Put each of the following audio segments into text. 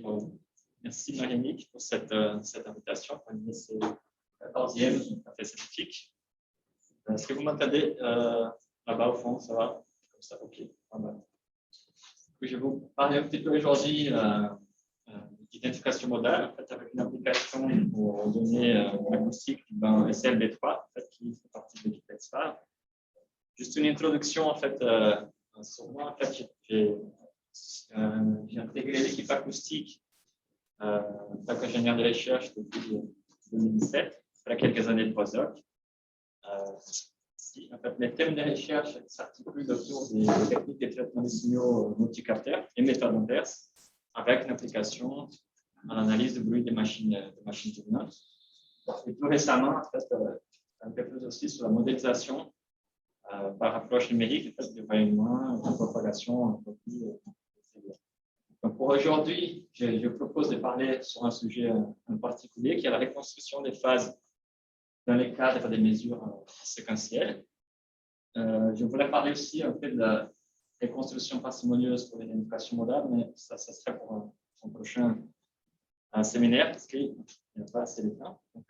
Bon, merci Marie-Nick pour cette invitation pour animer ce 14e café scientifique. Est-ce que vous m'entendez là-bas au fond? Ça va? Comme ça, ok. Je vais vous parler un petit peu aujourd'hui d'identification modale, en fait, avec une application pour donner acoustiques du banc SLB3, en fait, qui fait partie de l'équipe EXFAR. Juste une introduction, en fait, sur moi. En fait, j'ai intégré l'équipe acoustique en tant qu'ingénieur de recherche depuis 2017, après quelques années de postdoc. En fait, mes thèmes de recherche s'articulent autour des techniques de traitement des signaux multicapteurs et méthodes inverses, avec une application à l'analyse du bruit des machines tournantes. Et plus récemment, en fait, un peu plus aussi sur la modélisation par approche numérique, en fait, du rayonnement, de propagation en copie. Donc pour aujourd'hui, je propose de parler sur un sujet en particulier qui est la reconstruction des phases dans le cadre des mesures séquentielles. Je voulais parler aussi un peu de la reconstruction parcimonieuse pour l'identification modale, mais ça serait pour un prochain séminaire parce qu'il n'y a pas assez de temps. Donc,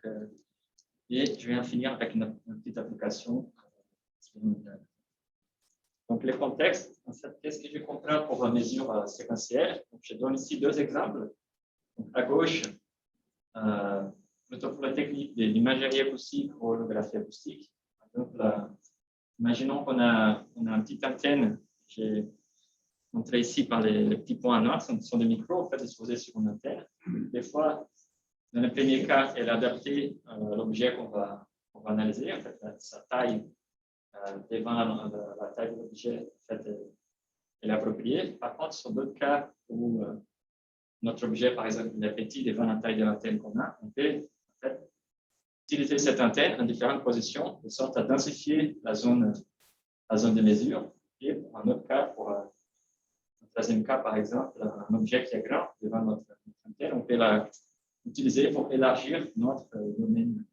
et je vais en finir avec une petite application. Donc, le contexte, en fait, qu'est-ce que je comprends pour la mesure séquentielle? Donc, je donne ici deux exemples. Donc, à gauche, plutôt pour la technique de l'imagerie acoustique ou l'holographie acoustique. Donc, imaginons qu'on a une petite antenne qui est montrée ici par les petits points noirs, ce sont des micros en fait, disposés sur une antenne. Des fois, dans le premier cas, elle est adaptée à l'objet qu'on va analyser, en fait, sa taille devant la taille de l'objet en fait, est appropriée. Par contre, sur d'autres cas où notre objet, par exemple, est petit devant la taille de l'antenne qu'on a, on peut en fait, utiliser cette antenne en différentes positions, de sorte à densifier la zone de mesure. Et pour un autre cas, pour un troisième cas, par exemple, un objet qui est grand devant notre antenne, on peut l'utiliser pour élargir notre domaine.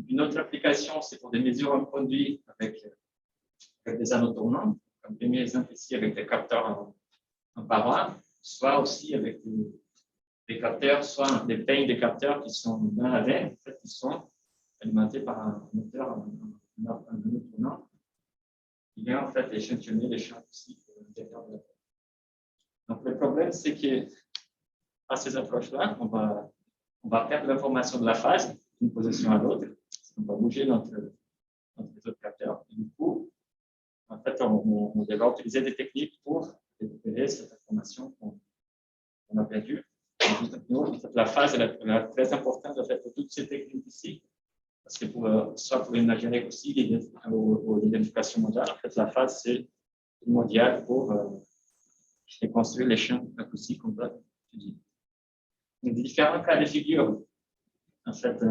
Une autre application, c'est pour des mesures en conduit avec des anneaux tournants, comme premier exemple ici avec des capteurs en paroi, soit aussi avec des capteurs, soit des peignes de capteurs qui sont dans la veine, en fait, qui sont alimentés par un moteur, un anneau tournant, qui vient en fait échantillonner les champs aussi. Donc le problème, c'est qu'à ces approches-là, on va perdre l'information de la phase d'une position à l'autre. On va bouger notre réseau de capteurs. Et du coup, en fait, on devra utiliser des techniques pour récupérer cette information qu'on a perdue. La phase est très importante en fait, pour toutes ces techniques ici, parce que soit pour l'imagerie aussi ou l'identification modale, en fait, la phase c'est primordial pour reconstruire les champs acoustiques qu'on va étudier. Donc, différents cas de figure, en fait,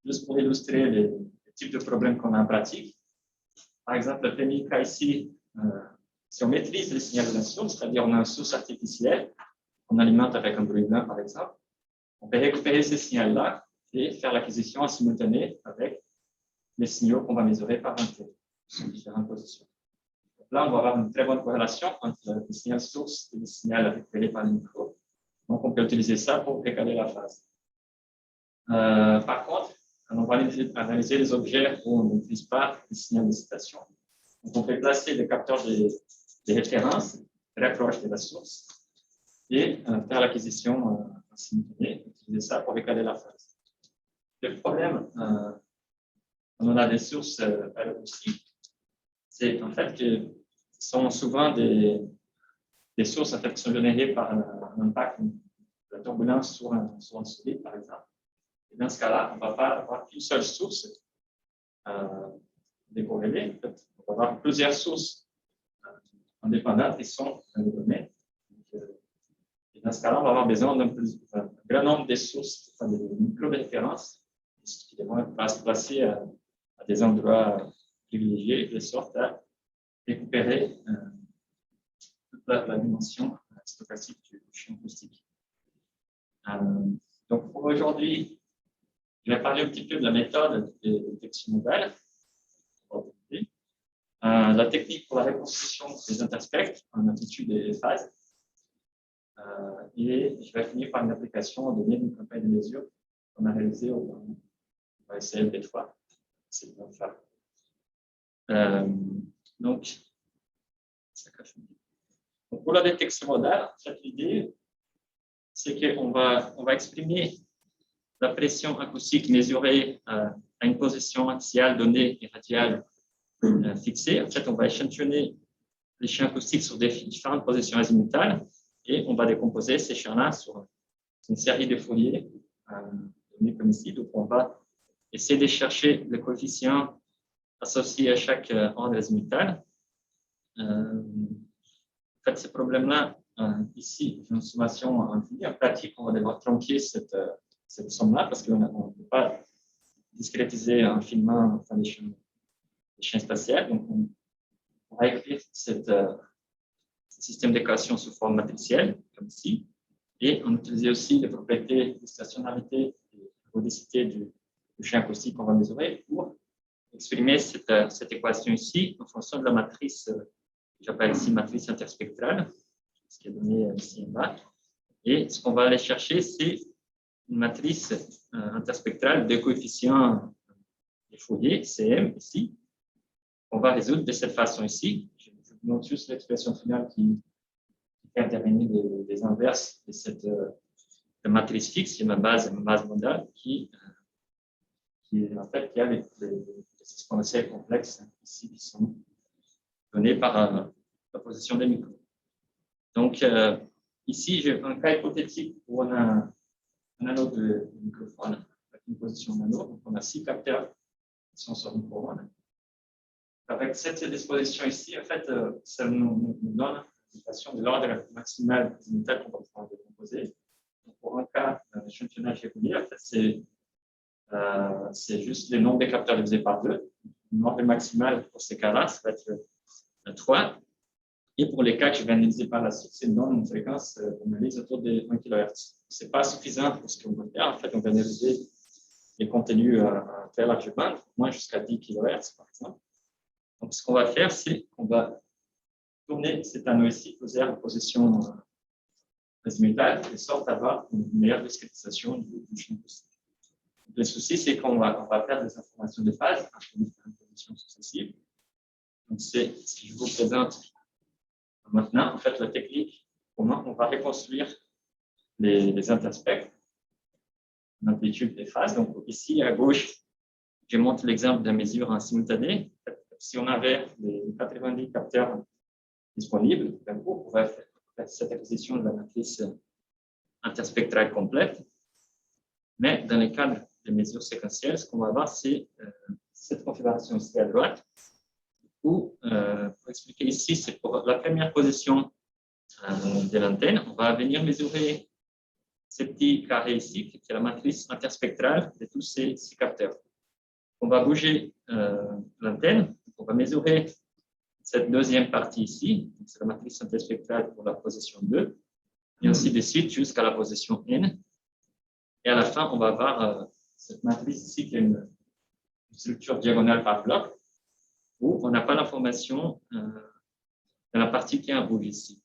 juste pour illustrer les types de problèmes qu'on a en pratique. Par exemple, le premier cas ici, si on maîtrise les signaux de la source, c'est-à-dire on a une source artificielle, on alimente avec un bruit blanc, par exemple, on peut récupérer ces signaux-là et faire l'acquisition en simultané avec les signaux qu'on va mesurer par antenne sur différentes positions. Donc là, on va avoir une très bonne corrélation entre les signaux source et les signaux récupérés par les micros. Donc, on peut utiliser ça pour décaler la phase. Par contre, on va analyser les objets où on n'utilise pas les signaux d'excitation. Donc, on peut placer des capteurs de référence très proches de la source et faire l'acquisition en simultané, utiliser ça pour décaler la phase. Le problème, on a des sources aussi, c'est en fait que ce sont souvent des sources en fait, qui sont générées par un impact de la turbulence sur un solide, par exemple. Et dans ce cas-là, on ne va pas avoir qu'une seule source décorrélée. En fait, on va avoir plusieurs sources indépendantes qui sont dans le domaine. Et dans ce cas-là, on va avoir besoin d'un grand nombre de sources, enfin, de micro-références qui vont se placer à des endroits privilégiés, de sorte à récupérer toute la dimension stochastique du champ acoustique. Donc, pour aujourd'hui, je vais parler un petit peu de la méthode de détection modale. La technique pour la reconstruction des interspects en amplitude et phase. Et je vais finir par une application de une campagne de mesure qu'on a réalisée au SLB3. C'est bien faire. Donc, pour la détection modale, l'idée, c'est qu'on va exprimer la pression acoustique mesurée à une position axiale donnée et radiale fixée. En fait, on va échantillonner les champs acoustiques sur différentes positions azimutales et on va décomposer ces champs-là sur une série de Fourier donnés comme ici. Donc, on va essayer de chercher le coefficient associé à chaque ordre azimutal. En fait, ce problème-là, ici, une sommation infinie. En pratique, on va devoir tronquer cette somme-là parce qu'on ne peut pas discrétiser infiniment les champs spatiaux. Donc, on va écrire ce système d'équation sous forme matricielle, comme ici, et on utilise aussi les propriétés de stationnarité et de rodicité du champ acoustique qu'on va mesurer pour exprimer cette équation ici en fonction de la matrice que j'appelle ici matrice interspectrale, ce qui est donné ici en bas. Et ce qu'on va aller chercher, c'est une matrice interspectrale de coefficients des Fourier, CM, ici. On va résoudre de cette façon ici. Je vous montre juste l'expression finale qui fait intervenir des inverses de cette matrice fixe, qui est ma base modale, qui en fait, il y a les exponentielles complexes ici qui sont données par la position des micros. Donc, ici, j'ai un cas hypothétique où on a un anneau de microphone avec une position nano. Donc, on a 6 capteurs qui sont sur microphone. Avec cette disposition ici, en fait, ça nous donne l'indication de l'ordre maximal azimutal qu'on va pouvoir décomposer. Donc, pour un cas d'échantillonnage régulier, en fait, c'est juste le nombre de capteurs divisé par 2. L'ordre maximal pour ces cas-là, ça va être 3. Et pour les cas que je viens de diviser par la suite, c'est une fréquence d'analyse autour de 1 kHz. Ce n'est pas suffisant pour ce qu'on veut faire. En fait, on va analyser les contenus à très large bande, moins jusqu'à 10 kHz, par exemple. Donc, ce qu'on va faire, c'est qu'on va tourner cet anneau ici vers la position azimutale, de sorte à avoir une meilleure discrétisation du champ acoustique. Le souci, c'est qu'on va faire des informations de phase entre différentes positions successives. Donc, c'est ce que je vous présente maintenant. En fait, la technique, comment on va reconstruire les interspectres, l'amplitude des phases. Donc, ici, à gauche, je montre l'exemple de mesure en simultané. Si on avait les 90 capteurs disponibles, on pourrait faire cette acquisition de la matrice interspectrale complète. Mais dans le cadre des mesures séquentielles, ce qu'on va avoir, c'est cette configuration ici à droite, où, pour expliquer ici, c'est pour la première position de l'antenne, on va venir mesurer ce petit carré ici, qui est la matrice interspectrale de tous ces capteurs. On va bouger l'antenne, on va mesurer cette deuxième partie ici, c'est la matrice interspectrale pour la position 2, et ainsi de suite jusqu'à la position N. Et à la fin, on va avoir cette matrice ici qui est une structure diagonale par bloc, où on n'a pas l'information dans la partie qui est en rouge ici.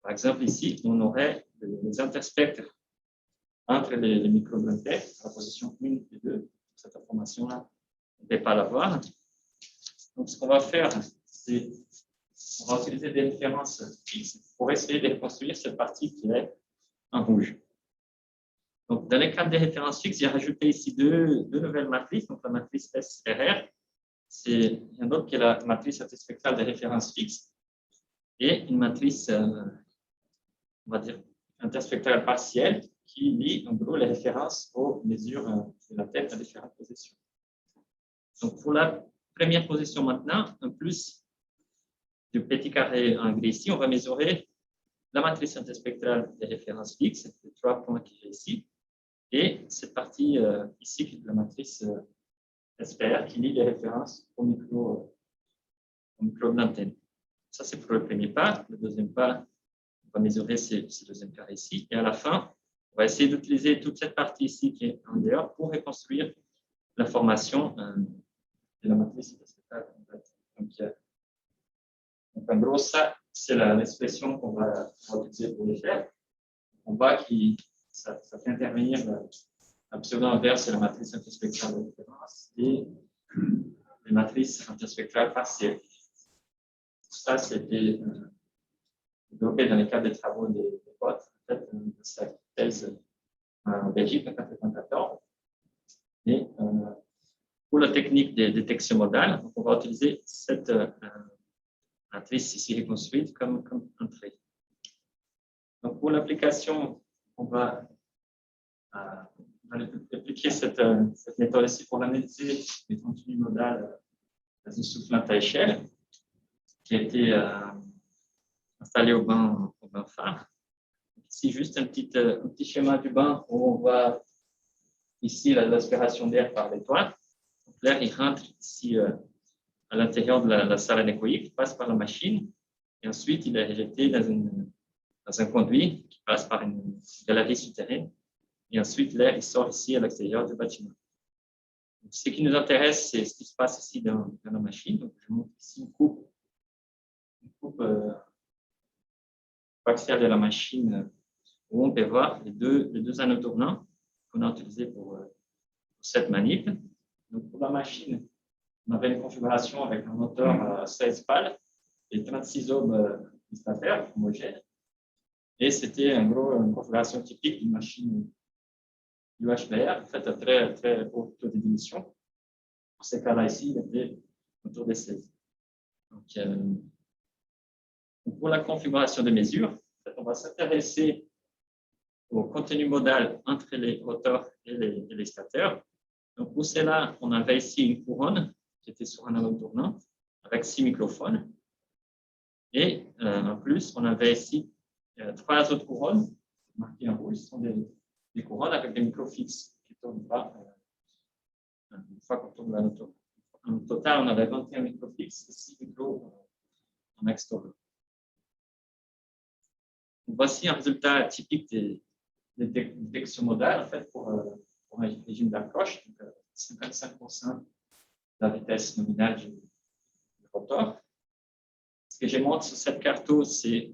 Par exemple, ici, on aurait les interspectres entre les micro-blanquets, à la position 1 et 2. Cette information-là, on ne peut pas l'avoir. Donc, ce qu'on va faire, c'est on va utiliser des références fixes pour essayer de reconstruire cette partie qui est en rouge. Donc, dans le cadre des références fixes, j'ai rajouté ici deux nouvelles matrices. Donc, la matrice SRR, c'est un autre qui est la matrice interspectrale des références fixes et une matrice, on va dire, interspectrale partielle qui lie en gros les références aux mesures de la tête à différentes positions. Donc, pour la première position maintenant, en plus du petit carré en gris ici, on va mesurer la matrice interspectrale des références fixes, les 3 points qu'il y a ici, et cette partie ici qui est la matrice SPR qui lie les références au micro de l'antenne. Ça, c'est pour le premier pas. Le deuxième pas, on va mesurer ces deuxième carré ici. Et à la fin, on va essayer d'utiliser toute cette partie ici qui est en dehors pour reconstruire l'information de la matrice interspectrale complète. Donc, en gros, ça, c'est l'expression qu'on va utiliser pour les faire. on voit que ça fait intervenir la pseudo-inverse et la matrice interspectrale de référence et les matrices interspectrales partielles. Ça, c'était développé dans le cadre des travaux des potes, en fait, de cette thèse en Belgique en 1994. Et pour la technique de détection modale, on va utiliser cette matrice ici reconstruite comme entrée. Donc, pour l'application, on va appliquer cette méthode ici pour analyser les contenus modaux dans une soufflante à échelle qui a été installée au banc phare. Ici, juste un petit schéma du banc où on voit ici l'aspiration d'air par l'étoile. L'air, il rentre ici à l'intérieur de la salle anéchoïque, passe par la machine, et ensuite il est rejeté dans un conduit qui passe par une galerie souterraine, et ensuite l'air il sort ici à l'extérieur du bâtiment. Donc, ce qui nous intéresse, c'est ce qui se passe ici dans la machine. Donc, je montre ici une coupe axiale de la machine où on peut voir les deux anneaux tournants qu'on a utilisés pour cette manip. Donc, pour la machine, on avait une configuration avec un moteur à 16 pales et 36 ohms distataires homogènes. Et c'était en gros une configuration typique d'une machine UHBR, faite à très, très haut taux d'émission. Pour ces cas-là ici, il était autour des 16. Donc, pour la configuration de mesure, en fait, on va s'intéresser au contenu modal entre les rotors et les stateurs. Donc, pour cela, on avait ici une couronne qui était sur un anneau tournant avec 6 microphones. Et en plus, on avait ici 3 autres couronnes marquées en rouge. Ce sont des couronnes avec des micros fixes qui ne tournent pas une fois qu'on tourne l'anneau tournant. En total, on avait 21 micros fixes et 6 micros en extérieur. Voici un résultat typique des détections modales en fait, pour un régime d'approche. 55% de la vitesse nominale du rotor. Ce que je montre sur cette carte, c'est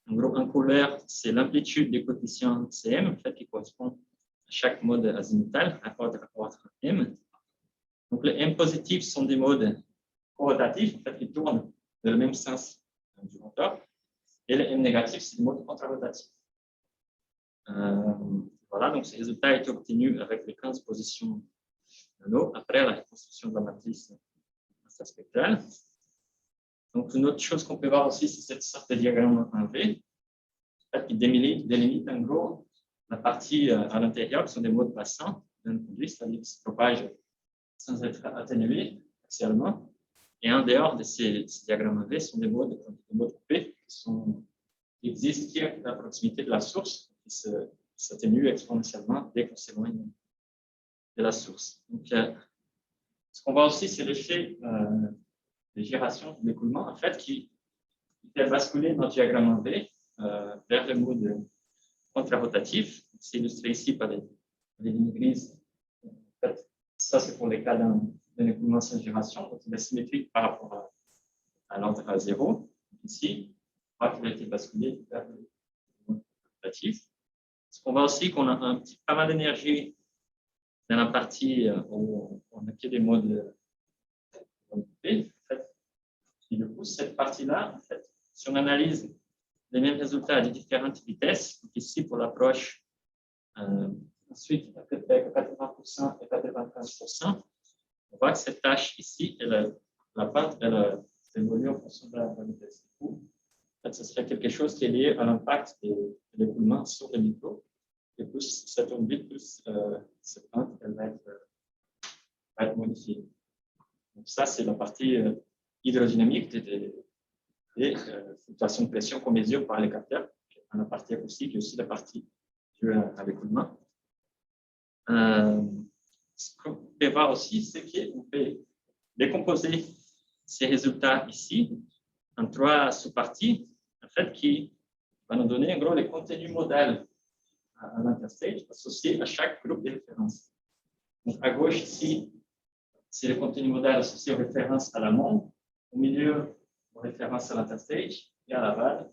en gros en couleur, c'est l'amplitude des coefficients CM en fait, qui correspond à chaque mode azimutal à ordre M. Donc les M positifs sont des modes corrotatifs en fait, qui tournent dans le même sens du rotor. Et les M négatifs, c'est des modes contrarotatifs. Voilà, donc ces résultats ont été obtenus avec les 15 positions nano après la reconstruction de la matrice spectrale. Donc, une autre chose qu'on peut voir aussi, c'est cette sorte de diagramme en V qui délimite en gros la partie à l'intérieur qui sont des modes passants d'un conduit, c'est-à-dire qui se propagent sans être atténués axialement. Et en dehors de ces diagrammes en V sont des modes coupés qui existent à la proximité de la source, qui s'atténuent exponentiellement dès qu'on s'éloigne de la source. Donc, ce qu'on voit aussi, c'est l'effet de gyration de l'écoulement, en fait, qui fait basculer notre diagramme en V vers le mode contrarotatif. C'est illustré ici par les lignes grises. En fait, ça, c'est pour les cas d'un écoulement sans gyration, donc il est symétrique par rapport à l'ordre à 0. Ici, on voit qu'il a été basculé vers le mode contrarotatif. Ce qu'on voit aussi, qu'on a pas mal d'énergie dans la partie où on a des modes P, en fait, et du coup, cette partie-là, en fait, si on analyse les mêmes résultats à différentes vitesses, donc ici pour l'approche, ensuite avec 80% et 95%, on voit que cette tâche ici, la pente, elle évolue en fonction de la vitesse. Du coup, en fait, ce serait quelque chose qui est lié à l'impact de l'écoulement sur le micro. Et plus ça tourne vite, plus cette pente elle va être modifiée. Donc ça, c'est la partie hydrodynamique des fluctuations de pression qu'on mesure par les capteurs. Dans la partie acoustique et aussi la partie due à l'écoulement. Ce qu'on peut voir aussi, c'est qu'on peut décomposer ces résultats ici en 3 sous-parties, en fait, qui vont nous donner en gros les contenus modaux à l'interstage associés à chaque groupe de référence. Donc, à gauche, ici, c'est le contenu modal associé aux références à l'amont, au milieu, aux références à l'interstage, et à l'aval,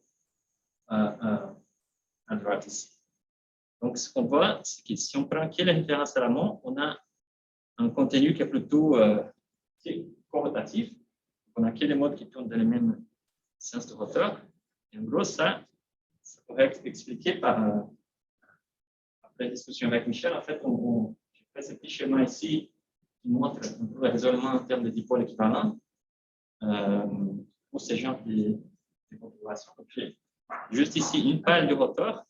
à droite ici. Donc, ce qu'on voit, c'est que si on prend qui est la référence à l'amont, on a un contenu qui est plutôt corrélatif. On a que les modes qui tournent dans les mêmes sens de rotor. Et en gros, ça pourrait être expliqué par, après la discussion avec Michel, en fait, j'ai fait ce petit schéma ici qui montre un peu le raisonnement en termes de dipôles équivalents pour ces genres de configurations. J'ai juste ici une pale du rotor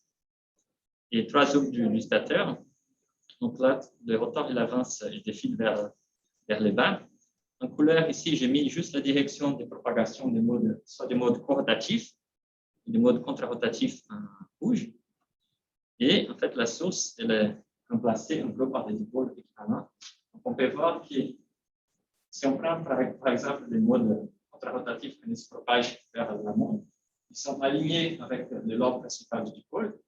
et 3 zooms du stateur. Donc là, le rotor, il avance, il défile vers les bas. En couleur, ici, j'ai mis juste la direction de propagation des modes, soit des modes corrotatifs, des modes contrarotatifs en rouge. Et en fait, la source, elle est remplacée en gros par des dipôles équivalents. Donc, on peut voir que si on prend par exemple des modes contrarotatifs qui se propagent vers l'amont, ils sont alignés avec le lobe principal du dipôle.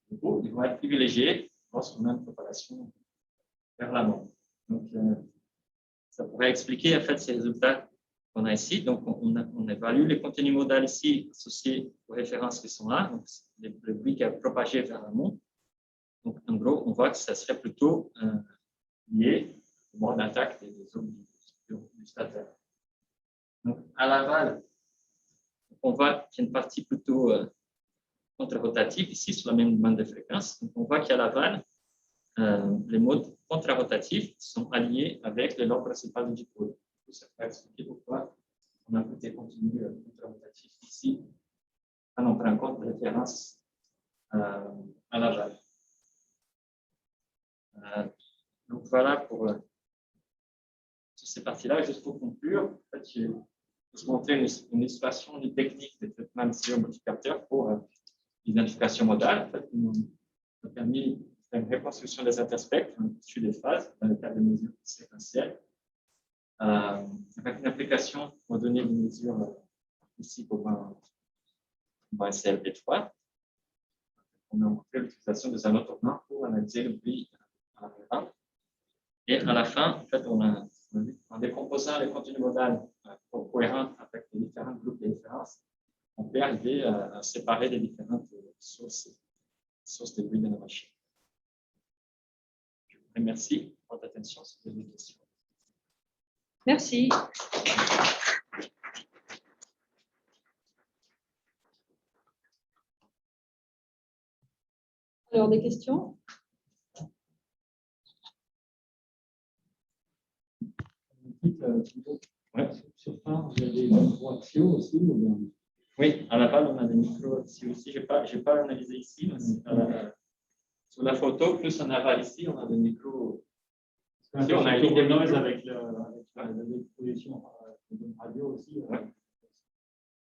Du coup, ils vont être privilégiés lorsqu'on a une propagation vers l'amont. Donc, ça pourrait expliquer en fait ces résultats qu'on a ici. Donc, on évalue les contenus modaux ici associés aux références qui sont là, donc le bruit qui a propagé vers l'amont. Donc, en gros, on voit que ça serait plutôt lié au mode d'attaque des zones du stateur. Donc, à l'aval, on voit qu'il y a une partie plutôt contre-rotative ici sur la même bande de fréquence. Donc, on voit qu'à l'aval, les modes contre-rotatifs sont alliés avec le lobe principal du dipôle. Ça peut expliquer pourquoi on a des contenus contre-rotatifs ici, quand on prend en compte la référence à l'aval. Donc voilà pour ces parties-là. Juste pour conclure, en fait, je vais vous montrer une illustration d'une technique de traitement de sillon multicapteur pour l'identification modale. En fait, nous a permis de faire une reconstruction des interspectres au-dessus des phases dans le cadre de mesures séquentielles. Avec une application pour donner une mesure ici pour un SLP3. On a montré l'utilisation des anneaux tournants pour analyser le bruit à la. Et à la fin, en fait, en décomposant les contenus modaux cohérents avec les différents groupes de référence, on peut arriver à séparer les différentes sources de bruit de la machine. Je vous remercie pour votre attention. Si vous avez des questions. Merci. Alors, des questions? Sur ça, vous avez des micro-axiaux aussi ou bien? Oui, à l'aval, on a des micro-axiaux aussi. Je n'ai pas analysé ici, mais sur la photo, plus en aval ici, on a des micro. Si on a une des noises avec l'exposition de radio aussi.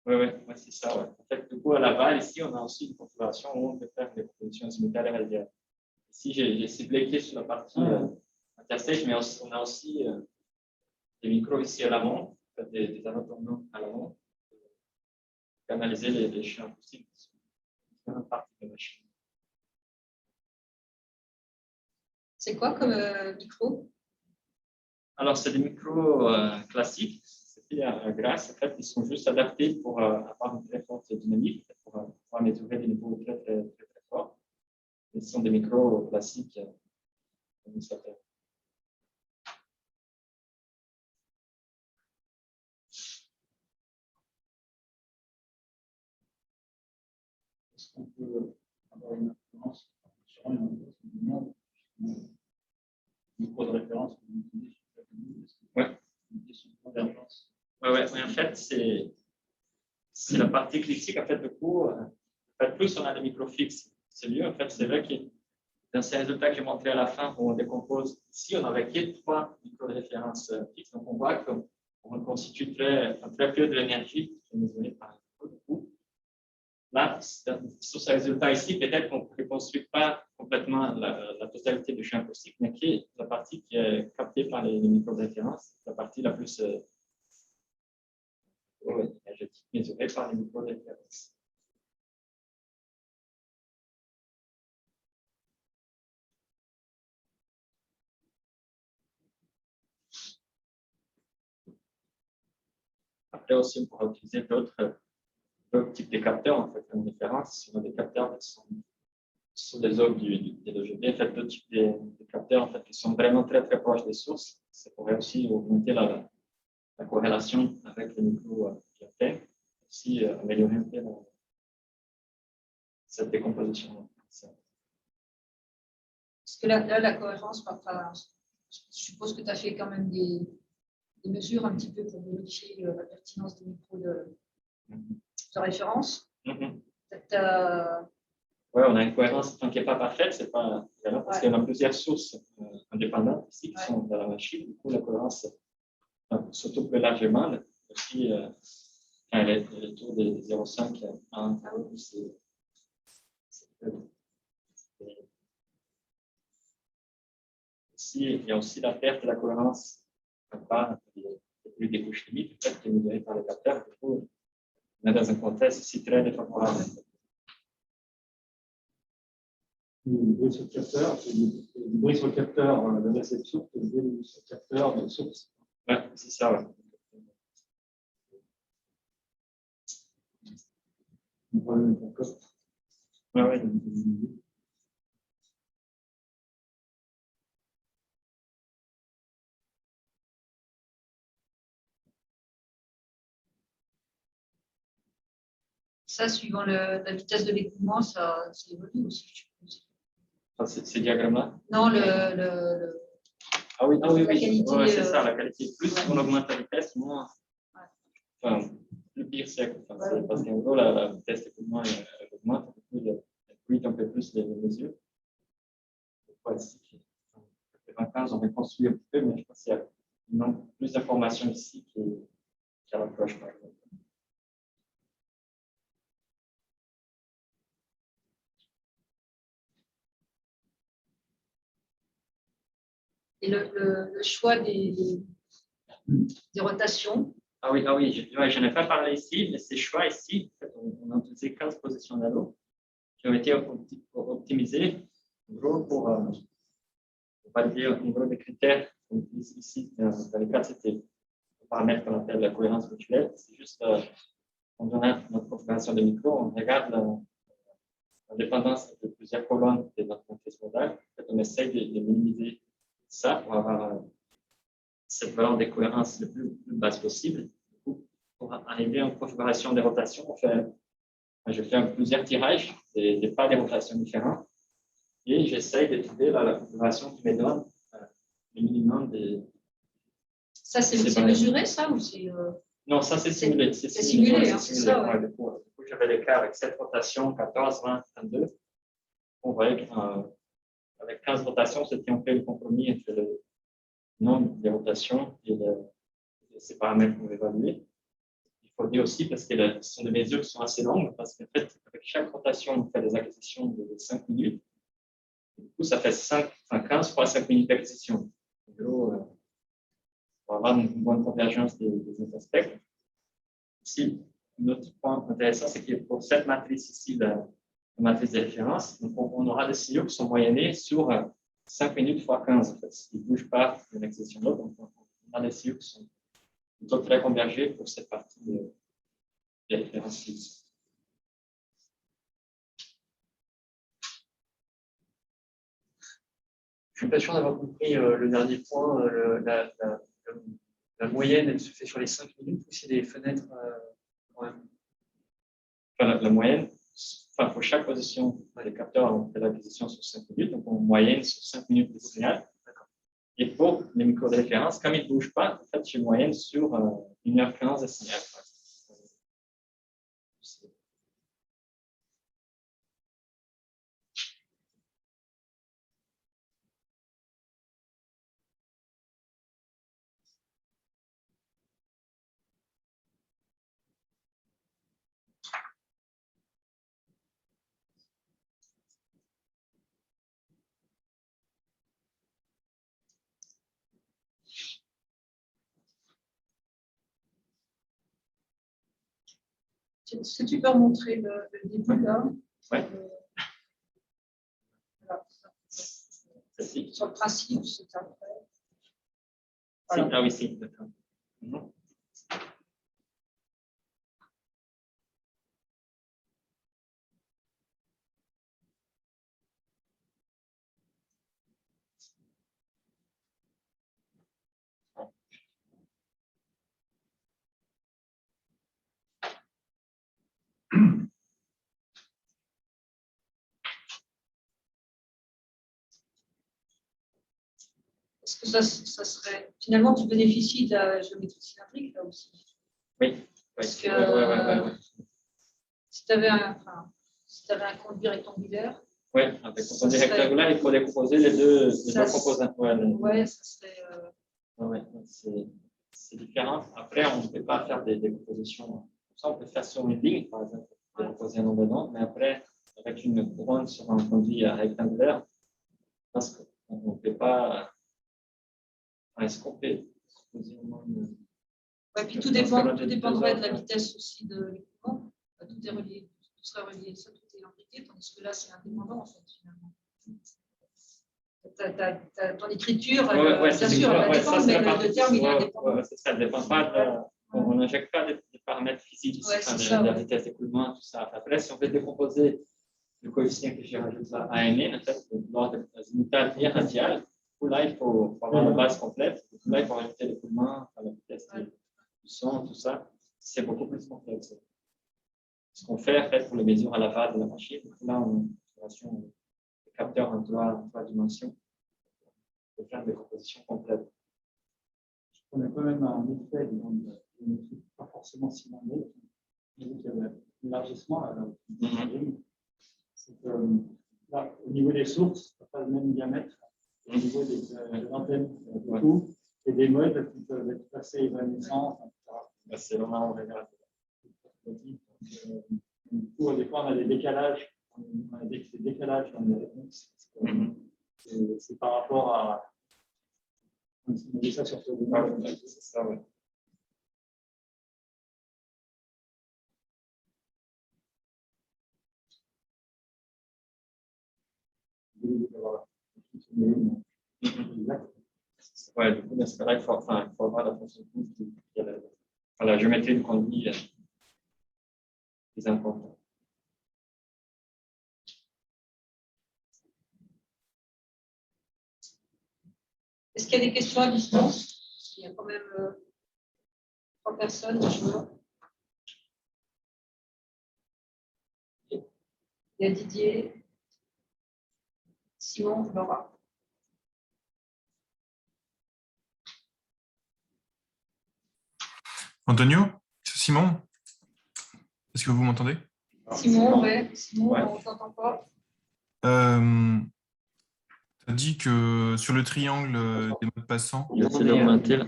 Oui, c'est ça. Ouais. En fait, du coup, à l'aval, ici, on a aussi une configuration où on peut faire des propositions simultanées radiales. Ici, j'ai ciblé que sur la partie interstage, mais on a aussi des micros ici à l'amont, des anneaux tournants à l'amont, pour analyser les champs acoustiques sur différentes parties de la machine. C'est quoi comme micro? Alors, c'est des micros classiques. C'était à Grasse. En fait, ils sont juste adaptés pour avoir une très forte dynamique, pour pouvoir mesurer des niveaux très forts. Et ce sont des micros classiques, comme ça s'appelle. Est-ce qu'on peut avoir une influence sur un micro de référence que vous utilisez sur chaque ligne? Oui, en fait, c'est la partie critique. En fait, du coup, plus on a des micros fixes, c'est mieux. En fait, c'est vrai que dans ces résultats que j'ai montrés à la fin, où on décompose, ici, on avait que 3 micros de référence fixes. Donc, on voit qu'on constitue très peu de l'énergie qui est mesurée par le coup. Là, sur ce résultat ici, peut-être qu'on ne reconstruit pas complètement la totalité du champ acoustique, mais qui est la partie qui est captée par les micros de référence, la partie la plus énergétique mesurée par les micros de référence. Après aussi, on pourra utiliser d'autres types de capteurs en fait, comme référence. Si on a des capteurs qui sur les zones des LGB, en fait, deux types de capteurs en fait, qui sont vraiment très proches des sources. Ça pourrait aussi augmenter la corrélation avec les micro-capteurs, aussi améliorer un peu cette décomposition. Parce que là la cohérence, je suppose que tu as fait quand même des mesures un petit peu pour vérifier la pertinence des micros de référence. Oui, on a une cohérence qui n'est pas parfaite, c'est pas parce qu'il y en a plusieurs sources indépendantes ici qui sont dans la machine. Du coup, la cohérence, surtout plus largement, aussi, elle est autour de 0,5 à 1. Il y a aussi la perte de la cohérence par des couches limites, peut-être qui est mesurée par les capteurs. Du coup, on est dans un contexte ici très défavorable. Du bruit sur le capteur, du bruit sur le capteur de réception, et du bruit sur le capteur de source. Oui, c'est ça. Ouais. Ça, suivant la vitesse de l'écoulement, ça évolue aussi, je suppose. Ces diagrammes-là? Non, Ah oui, la qualité, c'est ça, la qualité. Plus on augmente la vitesse, moins. Enfin, le pire, c'est parce qu'en gros, la vitesse d'écoulement augmente, du coup, elle fluide un peu plus les mesures. Ici, en 15, on reconstruit un petit peu, mais je pense qu'il y a plus d'informations ici qu'à l'approche, par exemple. Et le choix des rotations. Ah oui, je n'ai pas parlé ici, mais ces choix ici, en fait, on a utilisé 15 positions d'anneaux qui ont été optimisées en gros, pour valider en gros des critères qu'on utilise ici. Dans les cas, c'était le paramètre qu'on appelle la cohérence mutuelle. C'est juste, quand on a notre configuration de micro, on regarde la dépendance de plusieurs colonnes de notre matrice modale. En fait, on essaye de minimiser ça pour avoir cette valeur de cohérence le plus basse possible. Du coup, pour arriver en configuration de rotation, je fais plusieurs tirages, des pas de rotation différents, et j'essaye de trouver la configuration qui me donne le minimum de. Ça, c'est mesuré, ça, ou c'est. Non, ça, c'est simulé. C'est simulé, hein, c'est ça. Ouais. Du coup, j'avais les cas avec 7 rotations, 14, 20, 22. On voyait qu'avec 15 rotations, c'était un peu le compromis entre le nombre de rotations et ces paramètres qu'on évaluer. Il faut dire aussi, parce que ce sont des mesures qui sont assez longues, parce qu'en fait, avec chaque rotation, on fait des acquisitions de 5 minutes. Du coup, ça fait 15 fois 5 minutes d'acquisition. En gros, pour avoir une bonne convergence des aspects. Ici, un autre point intéressant, c'est que pour cette matrice ici, la matrice de référence, donc on aura des signaux qui sont moyennés sur 5 minutes fois 15. En fait, ils ne bougent pas d'une acquisition de l'autre. Donc, on a des signaux qui sont plutôt très convergés pour cette partie de référence ici. Je suis pas sûr d'avoir compris le dernier point. La moyenne, elle se fait sur les 5 minutes ou c'est des fenêtres quand même? Enfin, la moyenne, pour chaque position, les capteurs ont fait l'acquisition sur 5 minutes, donc en moyenne sur 5 minutes de signal. Et pour les micros de référence, comme ils ne bougent pas, en fait, j'ai une moyenne sur 1h15 de signal. Est-ce que tu peux montrer le début là? Oui. Voilà. Sur le principe, c'est après. Voilà. Ah oui, si, d'accord. Parce que ça serait. Finalement, tu bénéficies de la géométrie cylindrique, là aussi. Oui. Parce que Ouais. si tu avais un conduit rectangulaire. Oui, avec un conduit rectangulaire, il faut décomposer les deux composants. Ouais, ça serait. Ouais, c'est différent. Après, on ne peut pas faire des décompositions. Ça, on peut faire sur une ligne, par exemple, décomposer un nombre d'ondes, mais après, avec une couronne sur un conduit rectangulaire, parce qu'on ne peut pas. Est-ce qu'on peut composer au moins une. Ouais, puis tout dépendrait de la vitesse aussi de l'équipement. Tout est relié, tout serait relié, ça, tout est imbriqué, tandis que là, c'est indépendant, en fait, finalement. Ton écriture, bien sûr, elle va dépendre, mais le terme, il est indépendant. Ça ne dépend pas on n'injecte pas des paramètres physiques, de la vitesse d'écoulement, tout ça. Après, si on veut décomposer le coefficient que j'ai rajouté là, AN, en fait, l'ordre azimutal et radial, là, il faut avoir la base complète. Là, il faut rajouter l'écoulement, la vitesse du son, tout ça. C'est beaucoup plus complexe. Ce qu'on fait, en fait, pour les mesures à la base de la machine, là, on a une capteur en trois dimensions. On peut faire des compositions complètes. On a quand même un effet pas forcément cylindrique. Il y avait un élargissement. C'est que, là, au niveau des sources, ça n'a pas le même diamètre. Au niveau des antennes, et des modes qui peuvent être assez évanescents. C'est vraiment on regarde. Du coup, des fois, on a des décalages. On a des décalages dans les réponses. C'est par rapport à. On dit ça sur ce domaine. C'est ça, oui. Ouais, du coup, dans ce cas-là, il faut avoir la fonction la géométrie de conduit plus importante. Est-ce qu'il y a des questions à distance? Il y a quand même 3 personnes, je vois. Il y a Didier, Simon, Laura. Antonio, Simon, est-ce que vous m'entendez? Simon, on ne t'entend pas. Tu as dit que sur le triangle des modes passants, J'essaie d'augmenter là.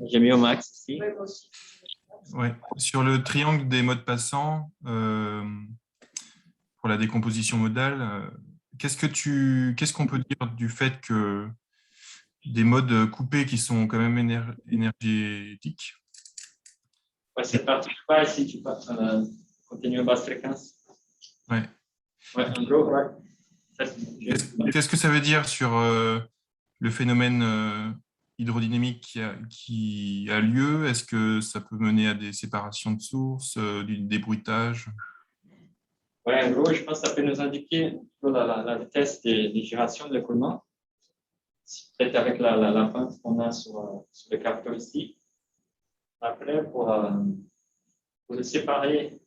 J'ai mis au max ici. Ouais, moi aussi. ouais, sur le triangle des modes passants, pour la décomposition modale, qu'est-ce qu'on peut dire du fait que des modes coupés qui sont quand même énergétiques? Ouais, cette partie-là, ici, tu passes continue à basse fréquence. Ouais. Ouais, en gros, ouais. Qu'est-ce que ça veut dire sur le phénomène hydrodynamique qui a lieu? Est-ce que ça peut mener à des séparations de sources, du débruitage? Ouais, en gros, je pense que ça peut nous indiquer la vitesse des gyrations de l'écoulement. Peut-être avec la pente qu'on a sur le capteur ici. Après, pour les séparer,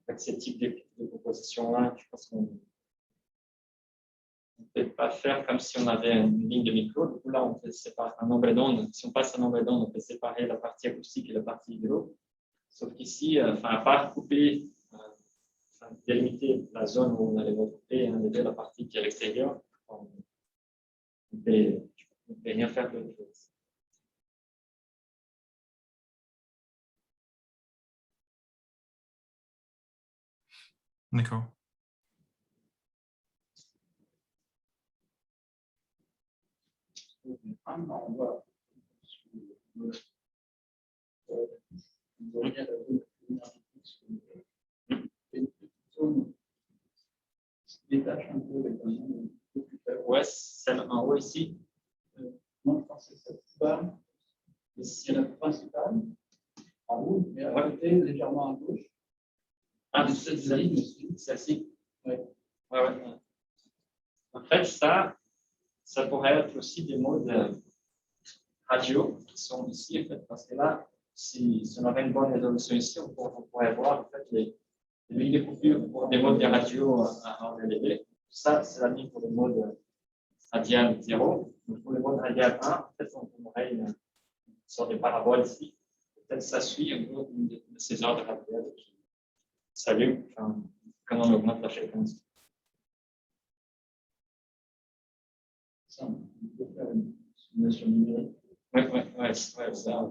avec ce type de composition-là, je pense qu'on ne peut pas faire comme si on avait une ligne de micro. Du coup, là, on peut séparer un nombre d'ondes. Si on passe un nombre d'ondes, on peut séparer la partie acoustique et la partie hydro. Sauf qu'ici, à part couper, délimiter la zone où on allait couper et enlever la partie qui est à l'extérieur, on ne peut rien faire d'autre chose. D'accord. Ouais, celle en haut ici. Non, je pense que c'est cette barre. C'est la principale, en haut, mais à côté, légèrement à gauche. Ah, c'est celle-ci. Ouais. En fait, ça pourrait être aussi des modes radio qui sont ici, en fait, parce que là, si on avait une bonne résolution ici, on pourrait voir en fait, Les lignes de coupure pour des modes de radio en LED. Ça, c'est la ligne pour le mode radial 0. Donc, pour le mode radial 1, en fait, on aurait une sorte de parabole ici. Peut-être ça suit un peu une de ces ordres radiales qui s'allument quand on augmente la fréquence. Ça, on peut faire une simulation numérique. Oui, ça.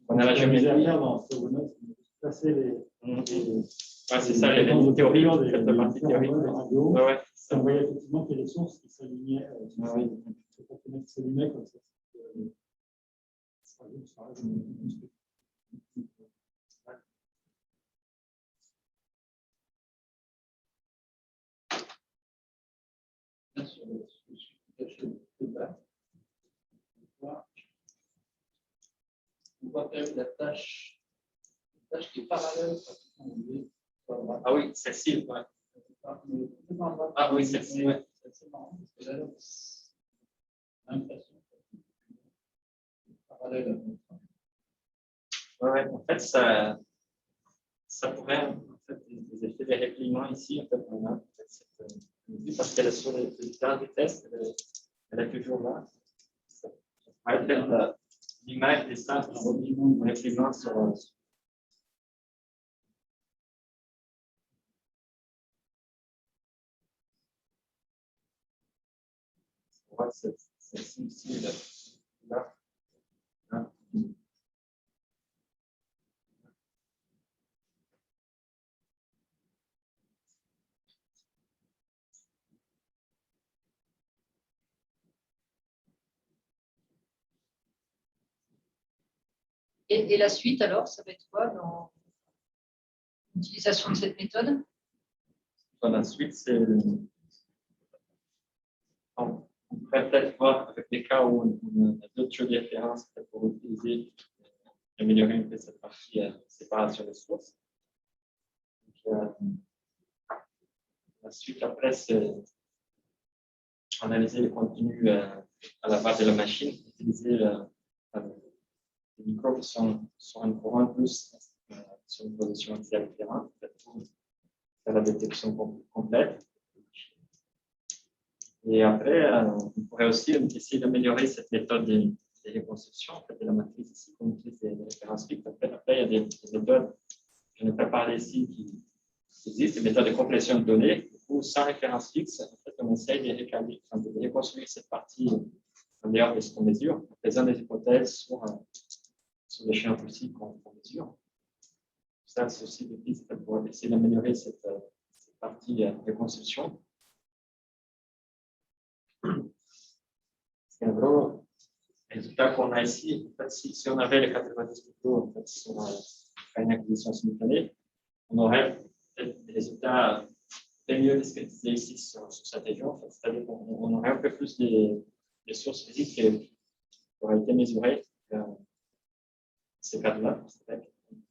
On a la géométrie. Placer les. C'est ça, les théories, cette partie théorique. On voyait effectivement que les sources qui s'alignaient, comme ça. On va faire la tâche qui est parallèle. Ah oui, celle-ci. Ouais. Ah oui, celle-ci. Ouais. C'est marrant parce que là, l'impression parallèle. Ouais, en fait, ça pourrait en fait, des effets de repliement ici. En fait, on a parce qu'elle est sur les différentes vitesses, elle est toujours là. Ça pourrait être l'image des ça, un repliement sur. C'est ici, là. Et la suite, alors, ça va être quoi dans l'utilisation de cette méthode? La suite, c'est. On pourrait peut-être voir avec des cas où on a d'autres choses de référence pour utiliser, améliorer un peu cette partie séparation des sources. Donc, la suite, après, c'est analyser le contenu à la base de la machine, utiliser les micros qui sont sur un courant plus sur une position différente pour faire la détection complète. Et après, on pourrait aussi essayer d'améliorer cette méthode de reconstruction en fait, de la matrice ici, qu'on utilise des références fixes. Après, il y a des méthodes, je n'ai pas parlé ici, qui existent, des méthodes de complétion de données, où sans référence fixe, en fait, on essaye de reconstruire cette partie en dehors de ce qu'on mesure, en faisant des hypothèses sur les champs possibles qu'on mesure. Ça, c'est aussi des pistes pour essayer d'améliorer cette partie de reconstruction. En gros, les résultats qu'on a ici, en fait, si on avait les 90 plutôt en fait, sur une acquisition simultanée, on aurait des résultats bien mieux discrétisés ici sur cette région. En fait, c'est-à-dire qu'on aurait un peu plus de sources physiques qui auraient été mesurées ces cas-là.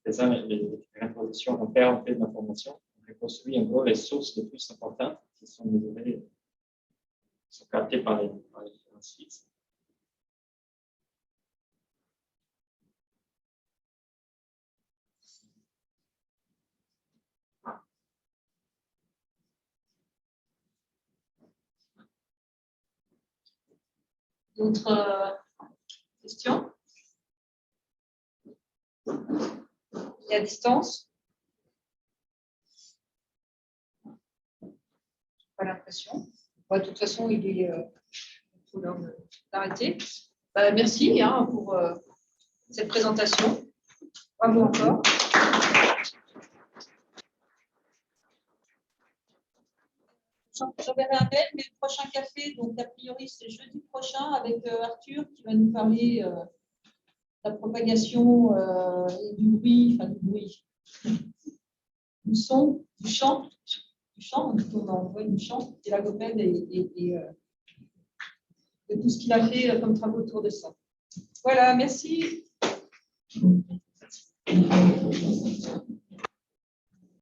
Faisant les répositions, on perd un peu d'informations. On reconstruit en gros les sources les plus importantes qui sont mesurées, qui sont captées par les références fixes. D'autres questions? Et à distance? Pas l'impression. De toute façon, il est faut l'heure d'arrêter. Merci pour cette présentation. Bravo encore. J'enverrai un mail, mais le prochain café, donc a priori c'est jeudi prochain avec Arthur qui va nous parler de la propagation et du bruit, du son, du chant, on envoie du chant, et la Goped et tout ce qu'il a fait comme travaux autour de ça. Voilà, merci.